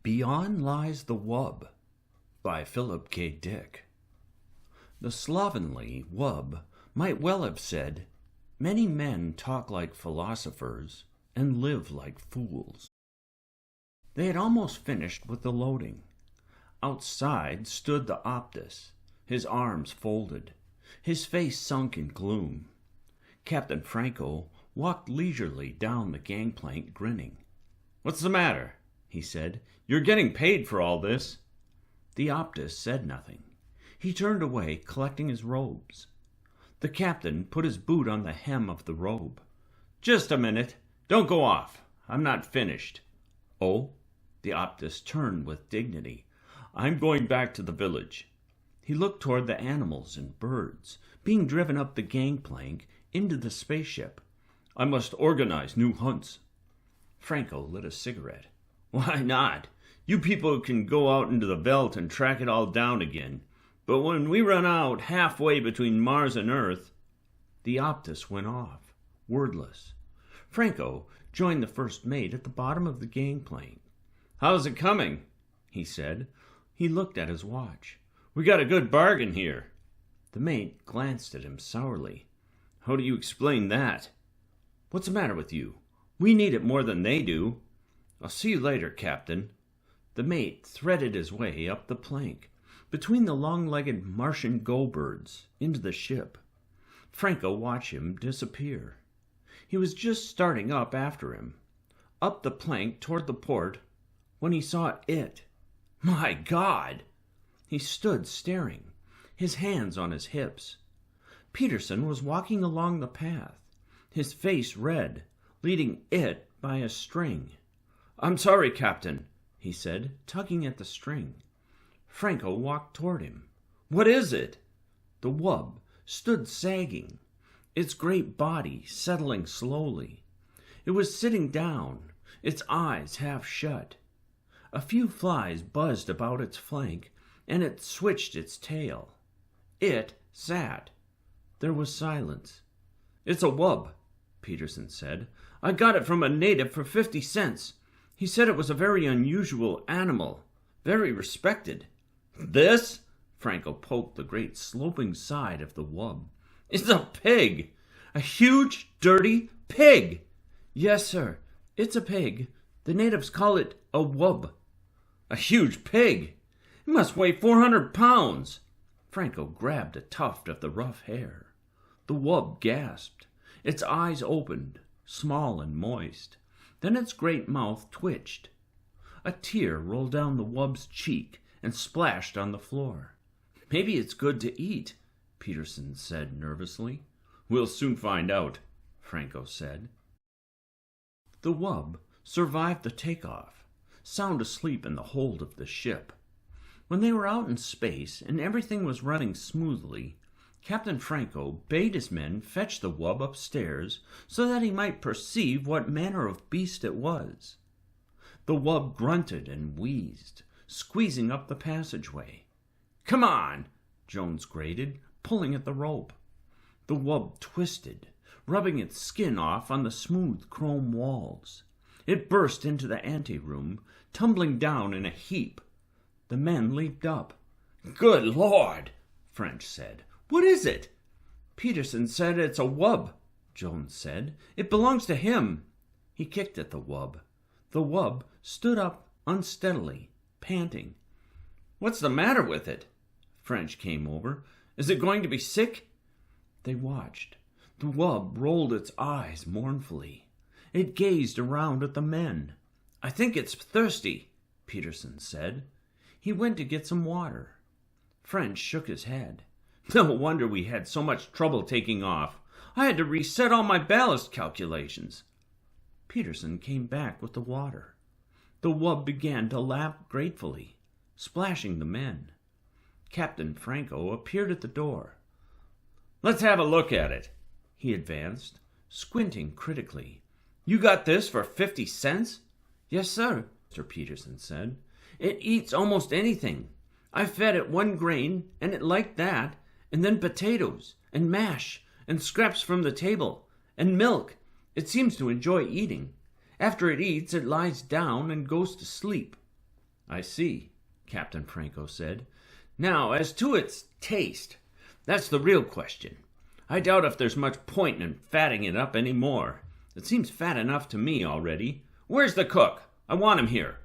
Beyond Lies the Wub by Philip K. Dick. The slovenly Wub might well have said, "Many men talk like philosophers and live like fools." They had almost finished with the loading. Outside stood the Optus, his arms folded, his face sunk in gloom. Captain Franco walked leisurely down the gangplank, grinning. "What's the matter?" he said. "You're getting paid for all this." The Optus said nothing. He turned away, collecting his robes. The captain put his boot on the hem of the robe. "Just a minute. Don't go off. I'm not finished." "Oh?" The Optus turned with dignity. "I'm going back to the village." He looked toward the animals and birds being driven up the gangplank into the spaceship. "I must organize new hunts." Franco lit a cigarette. "Why not? You people can go out into the veldt and track it all down again. But when we run out halfway between Mars and Earth..." The Optus went off, wordless. Franco joined the first mate at the bottom of the gangplank. "How's it coming?" he said. He looked at his watch. "We got a good bargain here." The mate glanced at him sourly. "How do you explain that?" "What's the matter with you? We need it more than they do." "I'll see you later, Captain." The mate threaded his way up the plank, between the long-legged Martian go-birds, into the ship. Franco watched him disappear. He was just starting up after him, up the plank toward the port, when he saw it. My God! He stood staring, his hands on his hips. Peterson was walking along the path, his face red, leading it by a string. "I'm sorry, Captain," he said, tugging at the string. Franco walked toward him. "What is it?" The wub stood sagging, its great body settling slowly. It was sitting down, its eyes half shut. A few flies buzzed about its flank, and it switched its tail. It sat. There was silence. "It's a wub," Peterson said. "I got it from a native for 50 cents. He said it was a very unusual animal, very respected." "This?" Franco poked the great sloping side of the wub. "It's a pig! A huge, dirty pig!" "Yes, sir. It's a pig. The natives call it a wub." "A huge pig! It must weigh 400 pounds!" Franco grabbed a tuft of the rough hair. The wub gasped. Its eyes opened, small and moist. Then its great mouth twitched. A tear rolled down the wub's cheek and splashed on the floor. "Maybe it's good to eat," Peterson said nervously. "We'll soon find out," Franco said. The wub survived the takeoff, sound asleep in the hold of the ship. When they were out in space and everything was running smoothly, Captain Franco bade his men fetch the wub upstairs so that he might perceive what manner of beast it was. The wub grunted and wheezed, squeezing up the passageway. "Come on," Jones grated, pulling at the rope. The wub twisted, rubbing its skin off on the smooth chrome walls. It burst into the anteroom, tumbling down in a heap. The men leaped up. "Good Lord," French said. "What is it?" "Peterson said it's a wub," Jones said. "It belongs to him." He kicked at the wub. The wub stood up unsteadily, panting. "What's the matter with it?" French came over. "Is it going to be sick?" They watched. The wub rolled its eyes mournfully. It gazed around at the men. "I think it's thirsty," Peterson said. He went to get some water. French shook his head. "No wonder we had so much trouble taking off. I had to reset all my ballast calculations." Peterson came back with the water. The wub began to lap gratefully, splashing the men. Captain Franco appeared at the door. "Let's have a look at it." He advanced, squinting critically. "You got this for 50 cents? "Yes, sir," Mr. Peterson said. "It eats almost anything. I fed it 1 grain, and it liked that, and then potatoes, and mash, and scraps from the table, and milk. It seems to enjoy eating. After it eats, it lies down and goes to sleep." I see, Captain Franco said. Now, as to its taste, that's the real question. I doubt if there's much point in fatting it up any more. It seems fat enough to me already. Where's the cook? I want him here.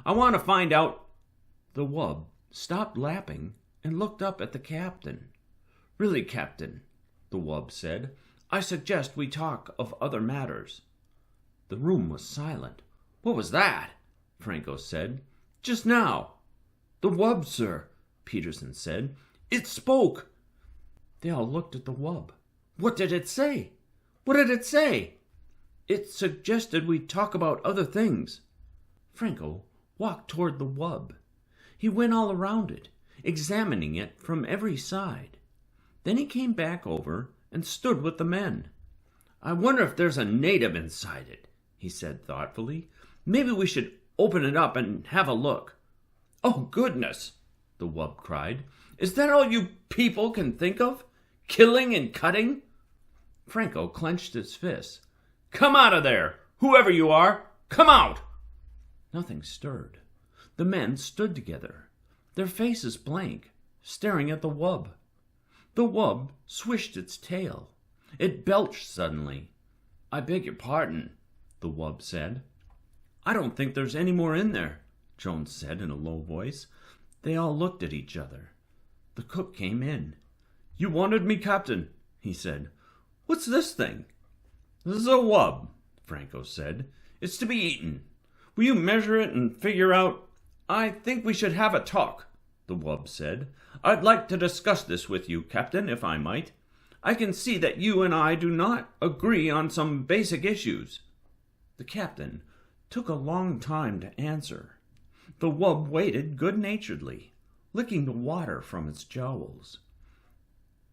I want to find out. The wub stopped lapping and looked up at the captain. Really, Captain, the wub said, I suggest we talk of other matters. The room was silent. What was that? Franco said. Just now. The wub, sir, Peterson said. It spoke. They all looked at the wub. What did it say? What did it say? It suggested we talk about other things. Franco walked toward the wub. He went all around it, examining it from every side. Then he came back over and stood with the men. I wonder if there's a native inside it, he said thoughtfully. Maybe we should open it up and have a look. Oh, goodness, the wub cried. Is that all you people can think of? Killing and cutting? Franco clenched his fists. Come out of there, whoever you are. Come out. Nothing stirred. The men stood together, their faces blank, staring at the wub. The wub swished its tail. It belched suddenly. I beg your pardon, the wub said. I don't think there's any more in there, Jones said in a low voice. They all looked at each other. The cook came in. You wanted me, Captain, he said. What's this thing? This is a wub, Franco said. It's to be eaten. Will you measure it and figure out? I think we should have a talk, the wub said. I'd like to discuss this with you, Captain, if I might. I can see that you and I do not agree on some basic issues. The captain took a long time to answer. The wub waited good-naturedly, licking the water from its jowls.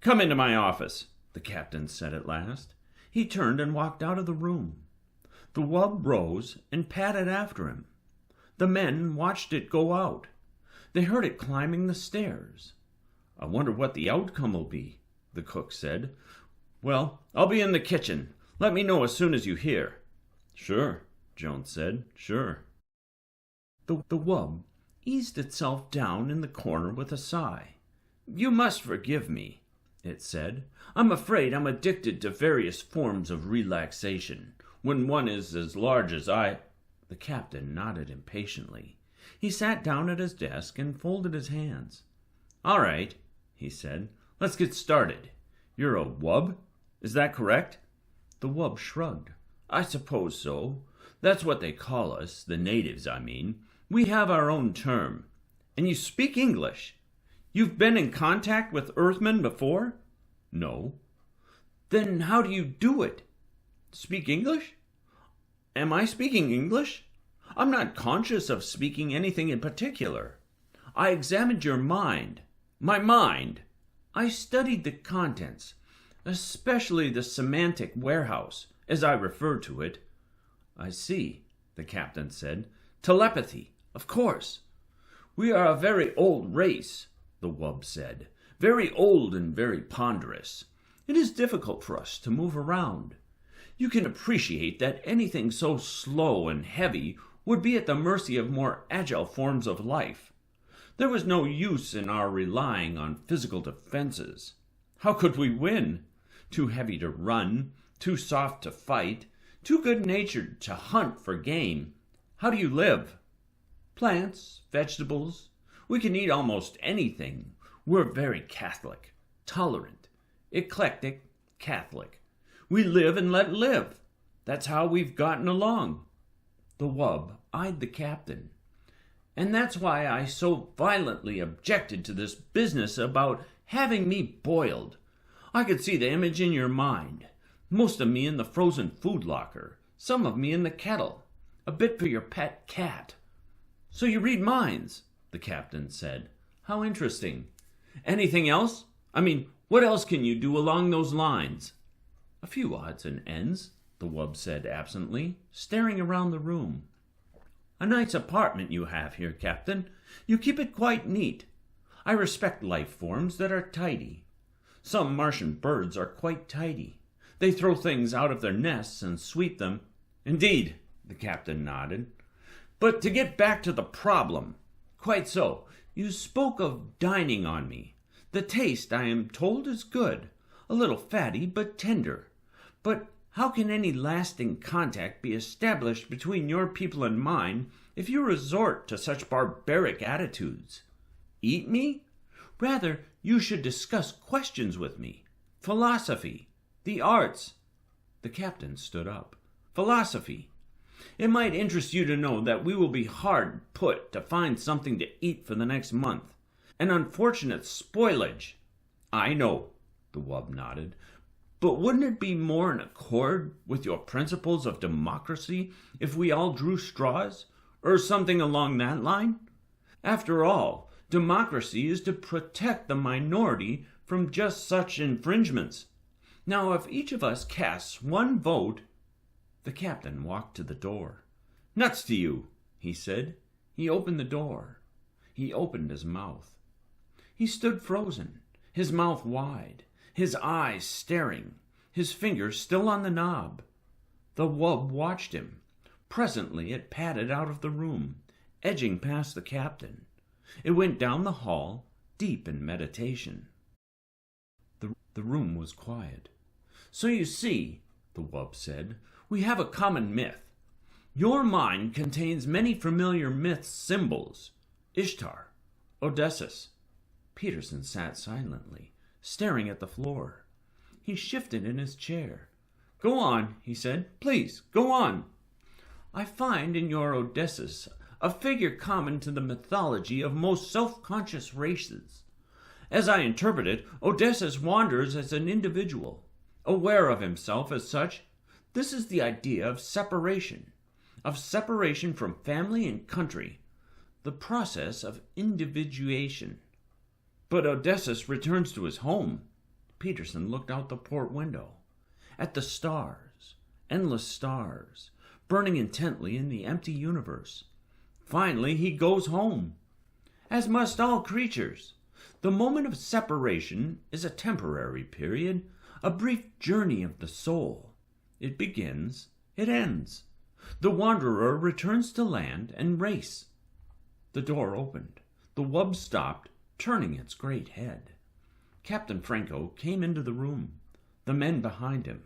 Come into my office, the captain said at last. He turned and walked out of the room. The wub rose and padded after him. The men watched it go out. They heard it climbing the stairs. I wonder what the outcome will be, the cook said. Well, I'll be in the kitchen. Let me know as soon as you hear. Sure, Jones said. Sure. The wub eased itself down in the corner with a sigh. You must forgive me, it said. I'm afraid I'm addicted to various forms of relaxation. When one is as large as I... The captain nodded impatiently. He sat down at his desk and folded his hands. All right, he said. Let's get started. You're a wub? Is that correct? The wub shrugged. I suppose so. That's what they call us, the natives, I mean. We have our own term. And you speak English? You've been in contact with Earthmen before? No. Then how do you do it? Speak English? Am I speaking English? I'm not conscious of speaking anything in particular. I examined your mind. My mind. I studied the contents, especially the semantic warehouse, as I refer to it. I see, the captain said. Telepathy, of course. We are a very old race, the wub said. Very old and very ponderous. It is difficult for us to move around. You can appreciate that anything so slow and heavy would be at the mercy of more agile forms of life. There was no use in our relying on physical defenses. How could we win? Too heavy to run, too soft to fight, too good-natured to hunt for game. How do you live? Plants, vegetables. We can eat almost anything. We're very Catholic, tolerant, eclectic, Catholic. We live and let live. That's how we've gotten along. The wub eyed the captain. And that's why I so violently objected to this business about having me boiled. I could see the image in your mind. Most of me in the frozen food locker. Some of me in the kettle. A bit for your pet cat. So you read minds, the captain said. How interesting. Anything else? I mean, what else can you do along those lines? A few odds and ends, the wub said absently, staring around the room. A nice apartment you have here, Captain. You keep it quite neat. I respect life forms that are tidy. Some Martian birds are quite tidy. They throw things out of their nests and sweep them. Indeed, the captain nodded. But to get back to the problem, Quite so. You spoke of dining on me. The taste, I am told, is good. A little fatty, but tender. But how can any lasting contact be established between your people and mine if you resort to such barbaric attitudes? Eat me? Rather, you should discuss questions with me. Philosophy, the arts. The captain stood up. Philosophy. It might interest you to know that we will be hard put to find something to eat for the next month. An unfortunate spoilage. I know, the wub nodded. But wouldn't it be more in accord with your principles of democracy if we all drew straws, or something along that line? After all, democracy is to protect the minority from just such infringements. Now, if each of us casts one vote... The captain walked to the door. Nuts to you, he said. He opened the door. He opened his mouth. He stood frozen, his mouth wide, his eyes staring, his fingers still on the knob. The wub watched him. Presently it padded out of the room, edging past the captain. It went down the hall, deep in meditation. The room was quiet. So you see, the wub said, we have a common myth. Your mind contains many familiar myth symbols. Ishtar, Odysseus. Peterson sat silently, staring at the floor. He shifted in his chair. Go on, he said. Please, go on. I find in your Odysseus a figure common to the mythology of most self-conscious races. As I interpret it, Odysseus wanders as an individual, aware of himself as such. This is the idea of separation from family and country, the process of individuation. But Odysseus returns to his home. Peterson looked out the port window, at the stars, endless stars, burning intently in the empty universe. Finally, he goes home, as must all creatures. The moment of separation is a temporary period, a brief journey of the soul. It begins, it ends. The wanderer returns to land and race. The door opened. The wub stopped, turning its great head. Captain Franco came into the room, the men behind him.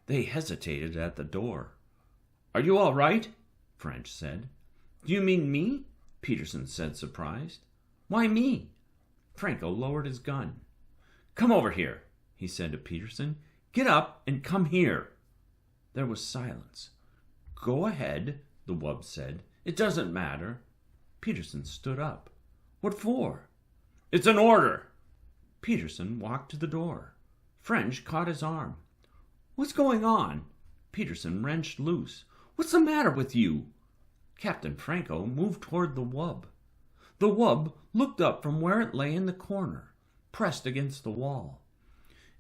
They hesitated at the door. Are you all right? French said. Do you mean me? Peterson said, surprised. Why me? Franco lowered his gun. Come over here, he said to Peterson. Get up and come here. There was silence. Go ahead, the wub said. It doesn't matter. Peterson stood up. What for? It's an order. Peterson walked to the door. French caught his arm. What's going on? Peterson wrenched loose. What's the matter with you? Captain Franco moved toward the wub. The wub looked up from where it lay in the corner, pressed against the wall.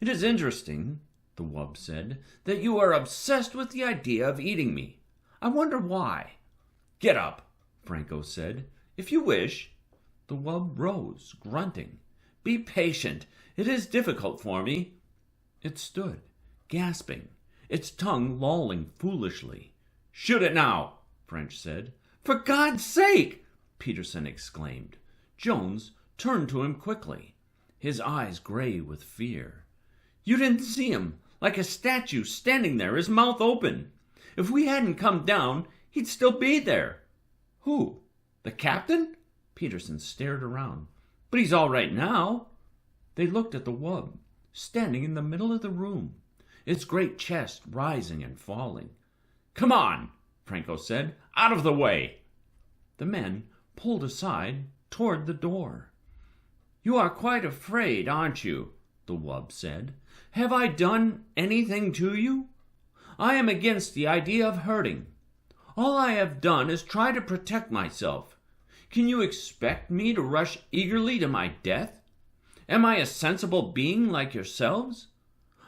It is interesting, the wub said, that you are obsessed with the idea of eating me. I wonder why. Get up, Franco said. If you wish. The wub rose, grunting. Be patient. It is difficult for me. It stood, gasping, its tongue lolling foolishly. Shoot it now, French said. For God's sake! Peterson exclaimed. Jones turned to him quickly, his eyes gray with fear. You didn't see him, like a statue standing there, his mouth open. If we hadn't come down, he'd still be there. Who? The captain? Peterson stared around. But he's all right now. They looked at the wub, standing in the middle of the room, its great chest rising and falling. Come on, Franco said. Out of the way. The men pulled aside toward the door. You are quite afraid, aren't you? The wub said. Have I done anything to you? I am against the idea of hurting. All I have done is try to protect myself. Can you expect me to rush eagerly to my death? Am I a sensible being like yourselves?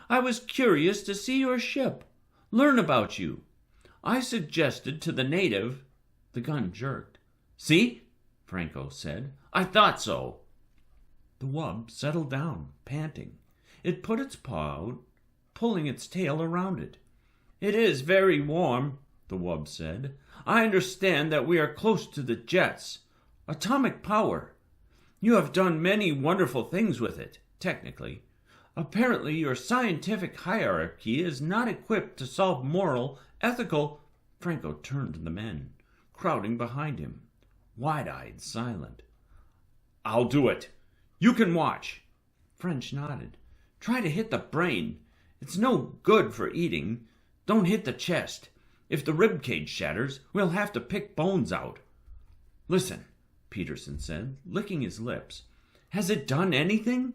I was curious to see your ship, learn about you. I suggested to the native... The gun jerked. See? Franco said. I thought so. The wub settled down, panting. It put its paw out, pulling its tail around it. It is very warm, the wub said. I understand that we are close to the jets. Atomic power. You have done many wonderful things with it, technically. Apparently your scientific hierarchy is not equipped to solve moral, ethical... Franco turned to the men, crowding behind him, wide-eyed, silent. I'll do it. You can watch. French nodded. Try to hit the brain. It's no good for eating. Don't hit the chest. If the rib cage shatters, we'll have to pick bones out. Listen, Peterson said, licking his lips. Has it done anything?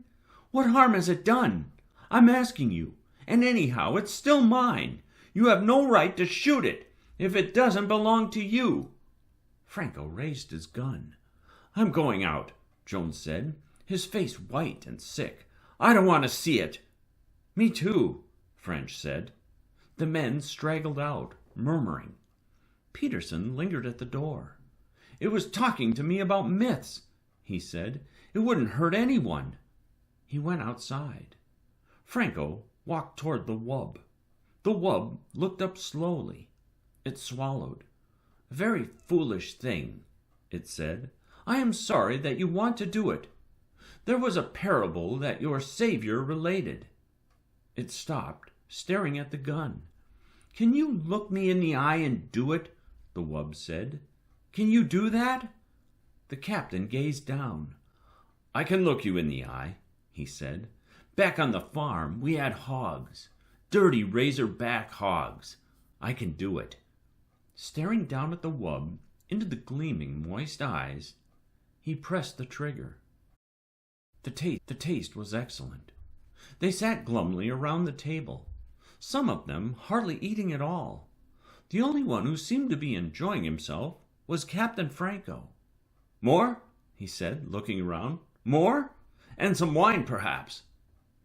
What harm has it done? I'm asking you. And anyhow, it's still mine. You have no right to shoot it if it doesn't belong to you. Franco raised his gun. I'm going out, Jones said, his face white and sick. I don't want to see it. Me too, French said. The men straggled out, murmuring. Peterson lingered at the door. It was talking to me about myths, he said. It wouldn't hurt anyone. He went outside. Franco walked toward the wub. The wub looked up slowly. It swallowed. A very foolish thing, it said. I am sorry that you want to do it. There was a parable that your Savior related. It stopped, staring at the gun. Can you look me in the eye and do it? The wub said. Can you do that? The captain gazed down. I can look you in the eye, he said. Back on the farm, we had hogs. Dirty razorback hogs. I can do it. Staring down at the wub, into the gleaming, moist eyes, he pressed the trigger. The taste was excellent. They sat glumly around the table, some of them hardly eating at all. The only one who seemed to be enjoying himself was Captain Franco. More? He said, looking around. More? And some wine, perhaps.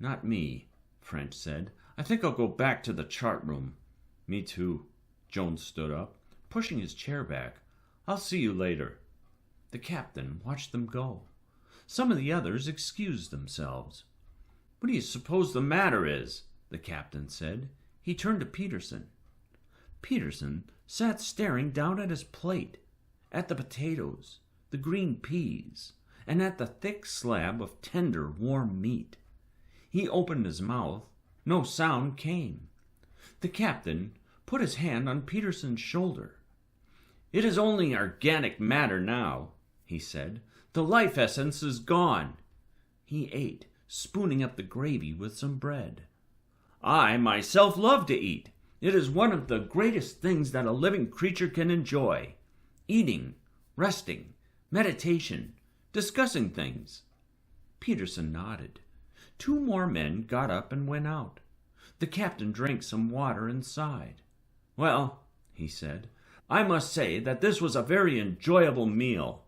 Not me, French said. I think I'll go back to the chart room. Me too. Jones stood up, pushing his chair back. I'll see you later. The captain watched them go. Some of the others excused themselves. What do you suppose the matter is? The captain said. He turned to Peterson. Peterson sat staring down at his plate, at the potatoes, the green peas, and at the thick slab of tender, warm meat. He opened his mouth. No sound came. The captain put his hand on Peterson's shoulder. It is only organic matter now, he said. The life essence is gone. He ate, spooning up the gravy with some bread. I myself love to eat. It is one of the greatest things that a living creature can enjoy. Eating, resting, meditation, discussing things. Peterson nodded. 2 more men got up and went out. The captain drank some water and sighed. Well, he said, I must say that this was a very enjoyable meal.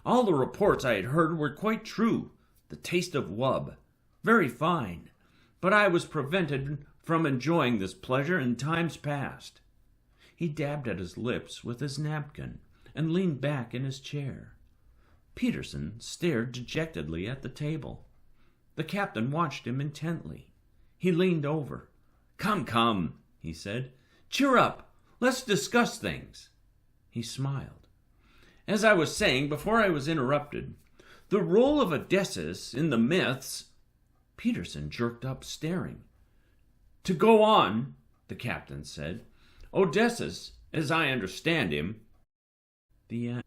All the reports I had heard were quite true. The taste of wub. Very fine. But I was prevented from enjoying this pleasure in times past. He dabbed at his lips with his napkin and leaned back in his chair. Peterson stared dejectedly at the table. The captain watched him intently. He leaned over. Come, he said. Cheer up. Let's discuss things. He smiled. As I was saying before I was interrupted, the role of Odysseus in the myths... Peterson jerked up, staring. To go on, the captain said, Odysseus, as I understand him... The end.